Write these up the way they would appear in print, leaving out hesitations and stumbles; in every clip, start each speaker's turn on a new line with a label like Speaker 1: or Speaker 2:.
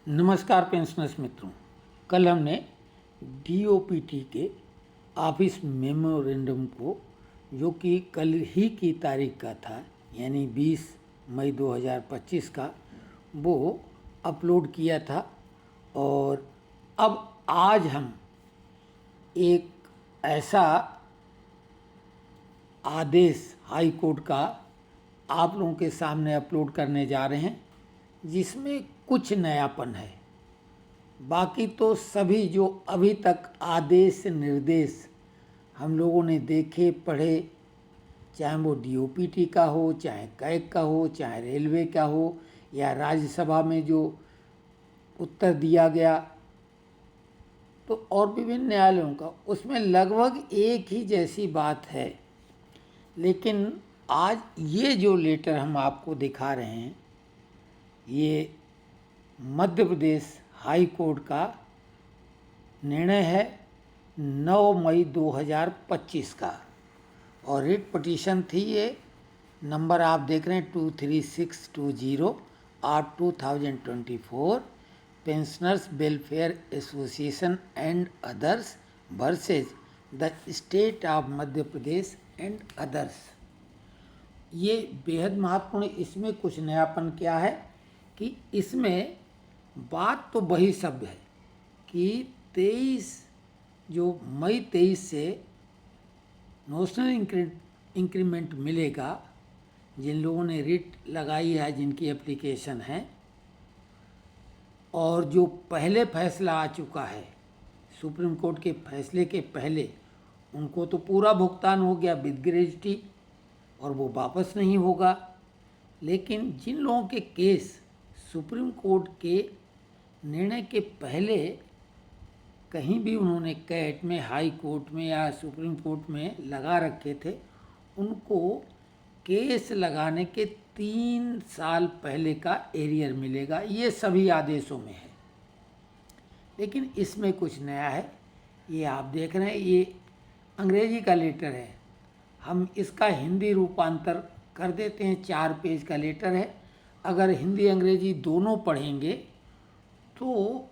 Speaker 1: नमस्कार पेंशनर्स मित्रों। कल हमने डीओपीटी के ऑफिस मेमोरेंडम को, जो कि कल ही की तारीख का था, यानी 20 मई 2025 का, वो अपलोड किया था। और अब आज हम एक ऐसा आदेश हाई कोर्ट का आप लोगों के सामने अपलोड करने जा रहे हैं, जिसमें कुछ नयापन है। बाकी तो सभी जो अभी तक आदेश निर्देश हम लोगों ने देखे पढ़े, चाहे वो डीओपीटी का हो, चाहे कैग का हो, चाहे रेलवे का हो, या राज्यसभा में जो उत्तर दिया गया, तो और विभिन्न न्यायालयों का, उसमें लगभग एक ही जैसी बात है। लेकिन आज ये जो लेटर हम आपको दिखा रहे हैं, ये मध्य प्रदेश हाई कोर्ट का निर्णय है 9 मई 2025 का, और रिट पिटीशन थी। ये नंबर आप देख रहे हैं 23620/2024, pensioners welfare association and others versus the state of Madhya Pradesh and others. ये बेहद महत्वपूर्ण। इसमें कुछ नयापन क्या है कि इसमें बात तो वही शब्द है कि 23 से नोशनल इंक्रीमेंट मिलेगा जिन लोगों ने रिट लगाई है, जिनकी एप्लीकेशन है, और जो पहले फैसला आ चुका है सुप्रीम कोर्ट के फैसले के पहले, उनको तो पूरा भुगतान हो गया विद ग्रेजुटी, और वो वापस नहीं होगा। लेकिन जिन लोगों के केस सुप्रीम कोर्ट के निर्णय के पहले कहीं भी उन्होंने कैट में, हाई कोर्ट में या सुप्रीम कोर्ट में लगा रखे थे, उनको केस लगाने के 3 साल पहले का एरियर मिलेगा। ये सभी आदेशों में है। लेकिन इसमें कुछ नया है। ये आप देख रहे हैं, ये अंग्रेजी का लेटर है। हम इसका हिंदी रूपांतर कर देते हैं। 4 पेज का लेटर है। अगर हिंदी अंग्रेजी दोनों पढ़ेंगे तो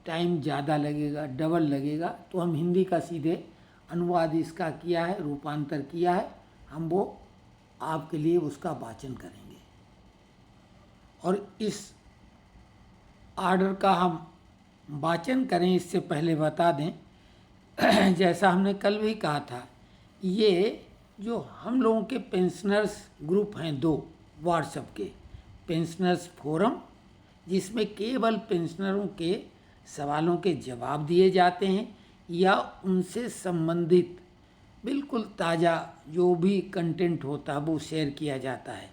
Speaker 1: टाइम ज़्यादा लगेगा, डबल लगेगा। तो हम हिंदी का सीधे अनुवाद इसका किया है, रूपांतर किया है। हम वो आपके लिए उसका वाचन करेंगे। और इस आर्डर का हम वाचन करें इससे पहले बता दें, जैसा हमने कल भी कहा था, ये जो हम लोगों के पेंशनर्स ग्रुप हैं 2 व्हाट्सएप के, पेंशनर्स फोरम, जिसमें केवल पेंशनरों के सवालों के जवाब दिए जाते हैं या उनसे संबंधित बिल्कुल ताज़ा जो भी कंटेंट होता है वो शेयर किया जाता है।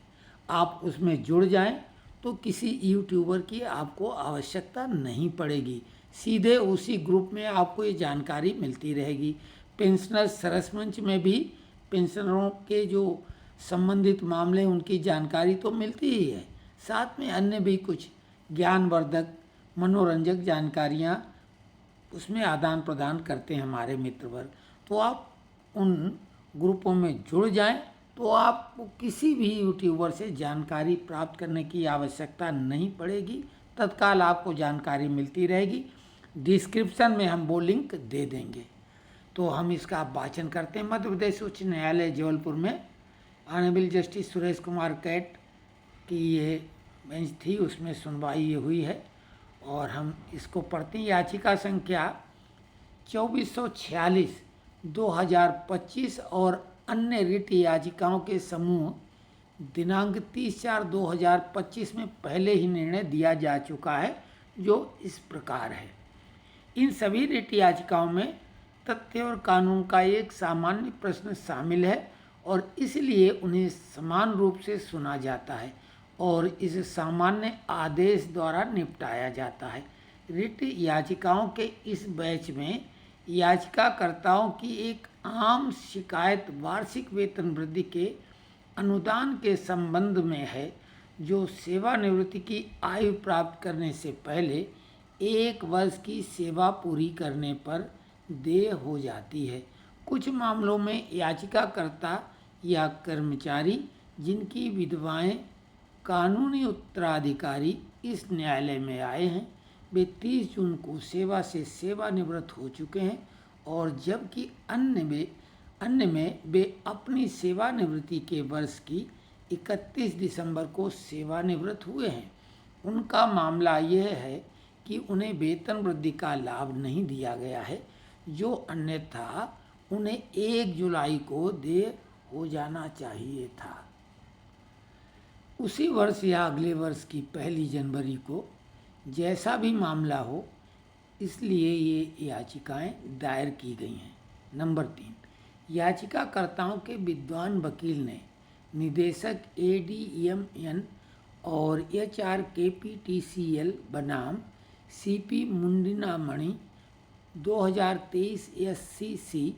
Speaker 1: आप उसमें जुड़ जाएं तो किसी यूट्यूबर की आपको आवश्यकता नहीं पड़ेगी। सीधे उसी ग्रुप में आपको ये जानकारी मिलती रहेगी। पेंशनर सरस मंच में भी पेंशनरों के जो संबंधित मामले, उनकी जानकारी तो मिलती ही है, साथ में अन्य भी कुछ ज्ञानवर्धक, मनोरंजक जानकारियाँ उसमें आदान प्रदान करते हैं हमारे मित्र वर्ग। तो आप उन ग्रुपों में जुड़ जाएं तो आपको किसी भी यूट्यूबर से जानकारी प्राप्त करने की आवश्यकता नहीं पड़ेगी। तत्काल आपको जानकारी मिलती रहेगी। डिस्क्रिप्शन में हम वो लिंक दे देंगे। तो हम इसका वाचन करते हैं। मध्य प्रदेश उच्च न्यायालय जबलपुर में ऑनरेबल जस्टिस सुरेश कुमार कैट की ये बेंच थी, उसमें सुनवाई ये हुई है और हम इसको पढ़ते हैं। याचिका संख्या 2446/2025 और अन्य रिट याचिकाओं के समूह दिनांक 30/4/2025 में पहले ही निर्णय दिया जा चुका है, जो इस प्रकार है। इन सभी रिट याचिकाओं में तथ्य और कानून का एक सामान्य प्रश्न शामिल है और इसलिए उन्हें समान रूप से सुना जाता है और इस सामान्य आदेश द्वारा निपटाया जाता है। रिट याचिकाओं के इस बैच में याचिकाकर्ताओं की एक आम शिकायत वार्षिक वेतन वृद्धि के अनुदान के संबंध में है, जो सेवानिवृत्ति की आयु प्राप्त करने से पहले 1 वर्ष की सेवा पूरी करने पर देय हो जाती है। कुछ मामलों में याचिकाकर्ता या कर्मचारी जिनकी विधवाएं कानूनी उत्तराधिकारी इस न्यायालय में आए हैं वे 30 जून को सेवा से सेवानिवृत्त हो चुके हैं और जबकि अन्य में वे अपनी सेवानिवृत्ति के वर्ष की 31 दिसंबर को सेवानिवृत्त हुए हैं। उनका मामला यह है कि उन्हें वेतन वृद्धि का लाभ नहीं दिया गया है, जो अन्यथा उन्हें 1 जुलाई को देय हो जाना चाहिए था। उसी वर्ष या अगले वर्ष की 1 जनवरी को, जैसा भी मामला हो, इसलिए ये याचिकाएं दायर की गई हैं। नंबर 3, याचिकाकर्ताओं के विद्वान वकील ने निदेशक ADMN और HRKPTCL बनाम CP मुंडिनामणि 2023 SCC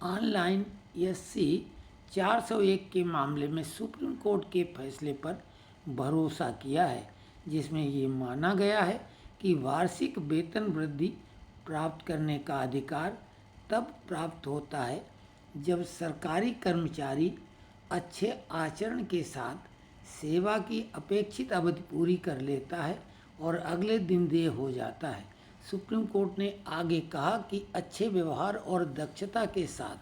Speaker 1: ऑनलाइन SC 401 के मामले में सुप्रीम कोर्ट के फैसले पर भरोसा किया है, जिसमें ये माना गया है कि वार्षिक वेतन वृद्धि प्राप्त करने का अधिकार तब प्राप्त होता है जब सरकारी कर्मचारी अच्छे आचरण के साथ सेवा की अपेक्षित अवधि पूरी कर लेता है और अगले दिन देय हो जाता है। सुप्रीम कोर्ट ने आगे कहा कि अच्छे व्यवहार और दक्षता के साथ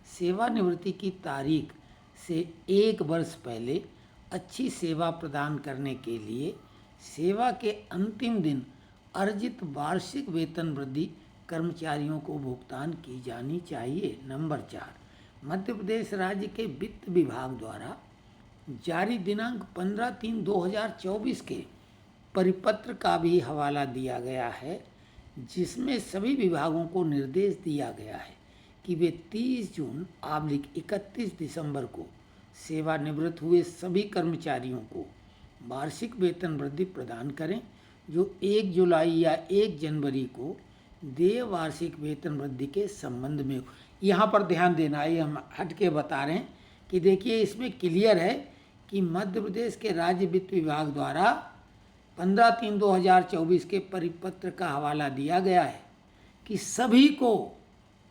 Speaker 1: सेवानिवृत्ति की तारीख से 1 वर्ष पहले अच्छी सेवा प्रदान करने के लिए सेवा के अंतिम दिन अर्जित वार्षिक वेतन वृद्धि कर्मचारियों को भुगतान की जानी चाहिए। नंबर 4, मध्य प्रदेश राज्य के वित्त विभाग द्वारा जारी दिनांक 15/3/2024 के परिपत्र का भी हवाला दिया गया है, जिसमें सभी विभागों को निर्देश दिया गया है कि वे 30 जून / 31 दिसंबर को सेवानिवृत्त हुए सभी कर्मचारियों को वार्षिक वेतन वृद्धि प्रदान करें, जो 1 जुलाई या 1 जनवरी को देय वार्षिक वेतन वृद्धि के संबंध में हो। यहाँ पर ध्यान देना, ये हम हट के बता रहे हैं कि देखिए इसमें क्लियर है कि मध्य प्रदेश के राज्य वित्त विभाग द्वारा 15/3/2024 के परिपत्र का हवाला दिया गया है कि सभी को,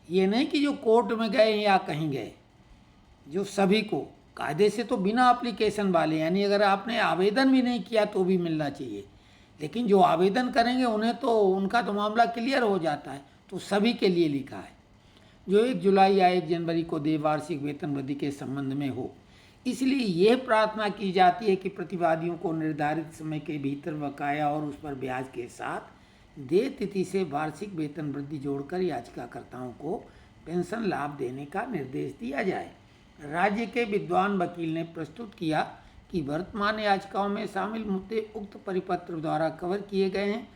Speaker 1: ये नहीं कि जो कोर्ट में गए या कहीं गए, जो सभी को कायदे से तो बिना एप्लीकेशन वाले, यानी अगर आपने आवेदन भी नहीं किया तो भी मिलना चाहिए, लेकिन जो आवेदन करेंगे उन्हें तो उनका तो मामला क्लियर हो जाता है, तो सभी के लिए लिखा है जो 1 जुलाई या 1 जनवरी को देय वार्षिक वेतन वृद्धि के संबंध में हो। इसलिए यह प्रार्थना की जाती है कि प्रतिवादियों को निर्धारित समय के भीतर बकाया और उस पर ब्याज के साथ देय तिथि से वार्षिक वेतन वृद्धि जोड़कर याचिकाकर्ताओं को पेंशन लाभ देने का निर्देश दिया जाए। राज्य के विद्वान वकील ने प्रस्तुत किया कि वर्तमान याचिकाओं में शामिल मुद्दे उक्त परिपत्र द्वारा कवर किए गए हैं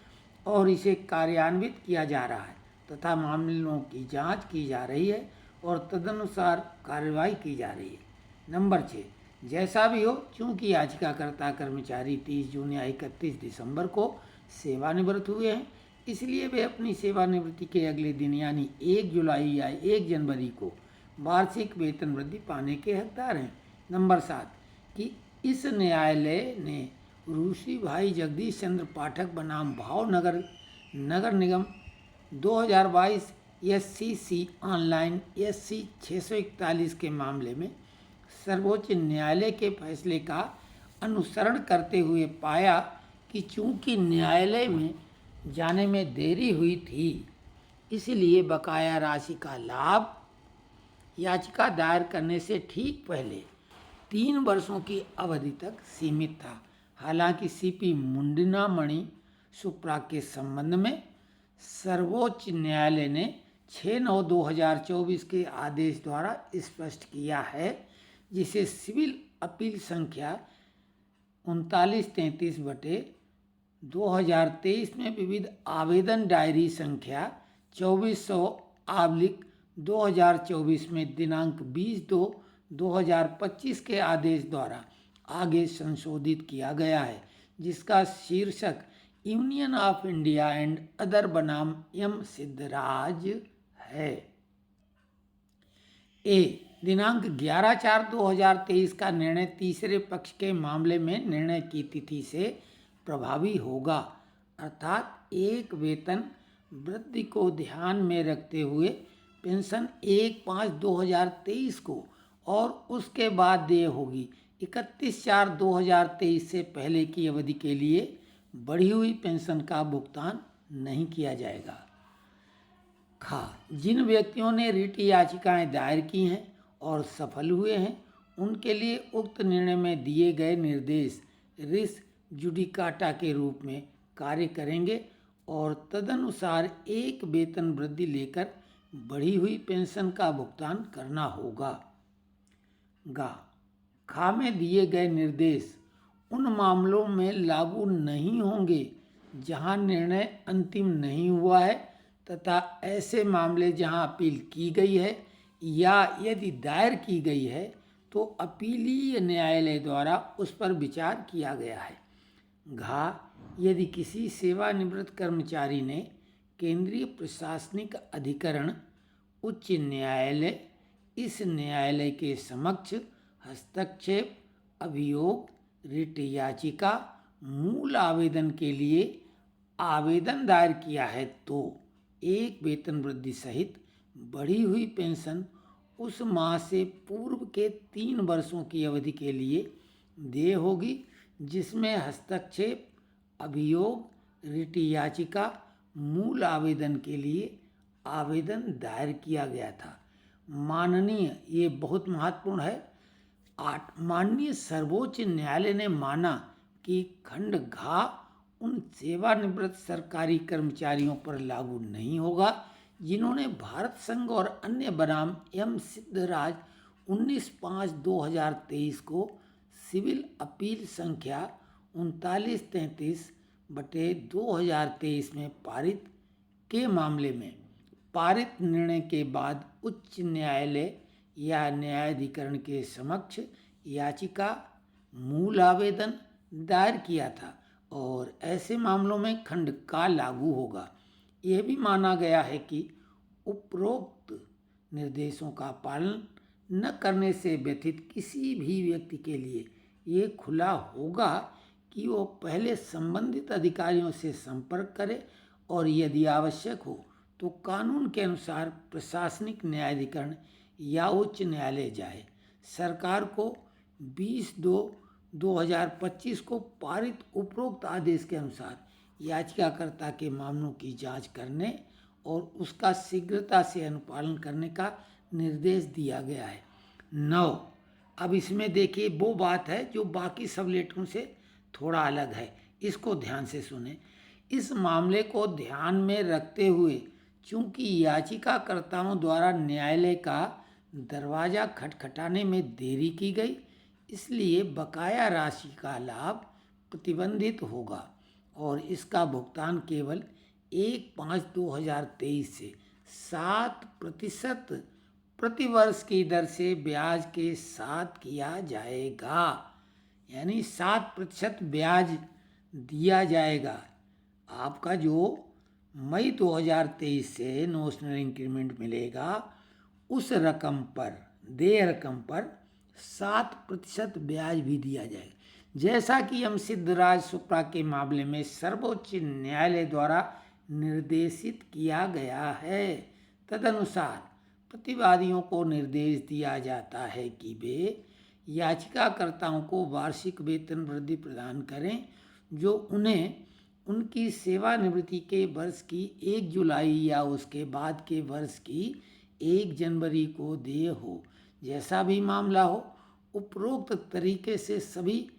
Speaker 1: और इसे कार्यान्वित किया जा रहा है तथा मामलों की जांच की जा रही है और तदनुसार कार्रवाई की जा रही है। नंबर 6, जैसा भी हो, चूंकि याचिकाकर्ता कर्मचारी 30 जून या 31 दिसंबर को सेवानिवृत्त हुए हैं, इसलिए वे अपनी सेवानिवृत्ति के अगले दिन यानी 1 जुलाई या 1 जनवरी को वार्षिक वेतन वृद्धि पाने के हकदार हैं। नंबर 7, कि इस न्यायालय ने रूसी भाई जगदीश चंद्र पाठक बनाम भावनगर नगर निगम 2022 SCC ऑनलाइन SC 641 के मामले में सर्वोच्च न्यायालय के फैसले का अनुसरण करते हुए पाया कि चूंकि न्यायालय में जाने में देरी हुई थी, इसलिए बकाया राशि का लाभ याचिका दायर करने से ठीक पहले 3 वर्षों की अवधि तक सीमित था। हालांकि CP मुंडिनामणि सुप्रा के संबंध में सर्वोच्च न्यायालय ने 6/9/2024 के आदेश द्वारा स्पष्ट किया है, जिसे सिविल अपील संख्या 3933/2023 में विविध आवेदन डायरी संख्या 2400/2024 में दिनांक 20/2/2025 के आदेश द्वारा आगे संशोधित किया गया है, जिसका शीर्षक union of India and other बनाम M सिद्धराज है। दिनांक 11/4/2023 का निर्णय तीसरे पक्ष के मामले में निर्णय की तिथि से प्रभावी होगा, अर्थात एक वेतन वृद्धि को ध्यान में रखते हुए पेंशन 1/5/2023 को और उसके बाद देय होगी। 31/4/2023 से पहले की अवधि के लिए बढ़ी हुई पेंशन का भुगतान नहीं किया जाएगा। जिन व्यक्तियों ने रिट याचिकाएं दायर की हैं और सफल हुए हैं, उनके लिए उक्त निर्णय में दिए गए निर्देश रिस जुडिकाटा के रूप में कार्य करेंगे और तदनुसार एक वेतन वृद्धि लेकर बढ़ी हुई पेंशन का भुगतान करना होगा। खा में दिए गए निर्देश उन मामलों में लागू नहीं होंगे जहां निर्णय अंतिम नहीं हुआ है तथा ऐसे मामले जहां अपील की गई है या यदि दायर की गई है तो अपीलीय न्यायालय द्वारा उस पर विचार किया गया है। यदि किसी सेवानिवृत्त कर्मचारी ने केंद्रीय प्रशासनिक अधिकरण उच्च न्यायालय इस न्यायालय के समक्ष हस्तक्षेप अभियोग रिट याचिका मूल आवेदन के लिए आवेदन दायर किया है तो एक वेतन वृद्धि सहित बढ़ी हुई पेंशन उस माह से पूर्व के 3 वर्षों की अवधि के लिए देय होगी जिसमें हस्तक्षेप अभियोग रिट याचिका मूल आवेदन के लिए आवेदन दायर किया गया था। माननीय, ये बहुत महत्वपूर्ण है, माननीय सर्वोच्च न्यायालय ने माना कि खंड घ उन सेवानिवृत्त सरकारी कर्मचारियों पर लागू नहीं होगा जिन्होंने भारत संघ और अन्य बनाम एम सिद्धराज 19/5/2023 को सिविल अपील संख्या 3933/2023 में पारित के मामले में पारित निर्णय के बाद उच्च न्यायालय या न्यायाधिकरण के समक्ष याचिका मूल आवेदन दायर किया था और ऐसे मामलों में खंड का लागू होगा। यह भी माना गया है कि उपरोक्त निर्देशों का पालन न करने से व्यथित किसी भी व्यक्ति के लिए ये खुला होगा कि वो पहले संबंधित अधिकारियों से संपर्क करे और यदि आवश्यक हो तो कानून के अनुसार प्रशासनिक न्यायाधिकरण या उच्च न्यायालय जाए। सरकार को 20/2/2025 को पारित उपरोक्त आदेश के अनुसार याचिकाकर्ता के मामलों की जांच करने और उसका शीघ्रता से अनुपालन करने का निर्देश दिया गया है। 9, अब इसमें देखिए वो बात है जो बाकी सब लेटरों से थोड़ा अलग है, इसको ध्यान से सुने। इस मामले को ध्यान में रखते हुए चूंकि याचिकाकर्ताओं द्वारा न्यायालय का दरवाजा खटखटाने में देरी की गई, इसलिए बकाया राशि का लाभ प्रतिबंधित होगा और इसका भुगतान केवल 1/5/2023 से 7% प्रतिवर्ष की दर से ब्याज के साथ किया जाएगा। यानी 7% ब्याज दिया जाएगा। आपका जो मई 2023 से नोशनल इंक्रीमेंट मिलेगा उस रकम पर, देय रकम पर 7% ब्याज भी दिया जाएगा। जैसा कि हम सिद्धराज सुप्रा के मामले में सर्वोच्च न्यायालय द्वारा निर्देशित किया गया है। तदनुसार प्रतिवादियों को निर्देश दिया जाता है कि वे याचिकाकर्ताओं को वार्षिक वेतन वृद्धि प्रदान करें जो उन्हें उनकी सेवानिवृत्ति के वर्ष की 1 जुलाई या उसके बाद के वर्ष की 1 जनवरी को देय हो। जैसा भी मामला हो, उपरोक्त तरीके से सभी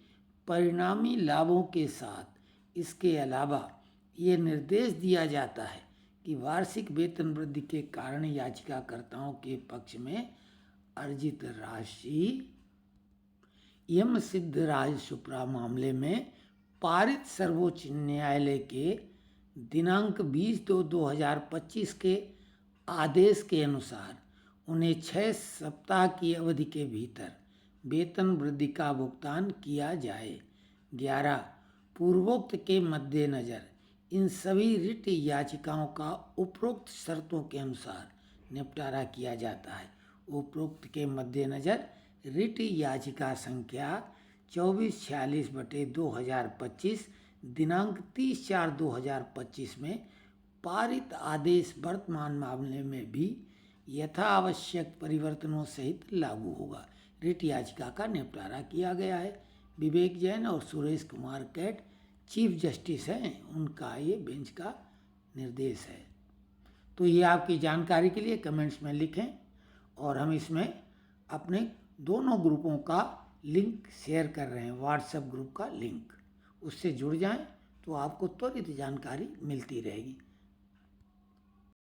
Speaker 1: परिणामी लाभों के साथ इसके अलावा ये निर्देश दिया जाता है कि वार्षिक वेतन वृद्धि के कारण याचिकाकर्ताओं के पक्ष में अर्जित राशि एम सिद्धराज सुप्रा मामले में पारित सर्वोच्च न्यायालय के दिनांक 20/2/2025 के आदेश के अनुसार उन्हें 6 सप्ताह की अवधि के भीतर वेतन वृद्धि का भुगतान किया जाए। 11, पूर्वोक्त के मद्देनज़र इन सभी रिट याचिकाओं का उपरोक्त शर्तों के अनुसार निपटारा किया जाता है। उपरोक्त के मद्देनज़र रिट याचिका संख्या 2446/2025 दिनांक 30/4/2025 में पारित आदेश वर्तमान मामले में भी यथावश्यक परिवर्तनों सहित लागू होगा। रिट याचिका का निपटारा किया गया है। विवेक जैन और सुरेश कुमार कैट, चीफ जस्टिस हैं, उनका ये बेंच का निर्देश है। तो ये आपकी जानकारी के लिए कमेंट्स में लिखें, और हम इसमें अपने दोनों ग्रुपों का लिंक शेयर कर रहे हैं, व्हाट्सएप ग्रुप का लिंक। उससे जुड़ जाएं तो आपको त्वरित जानकारी मिलती रहेगी।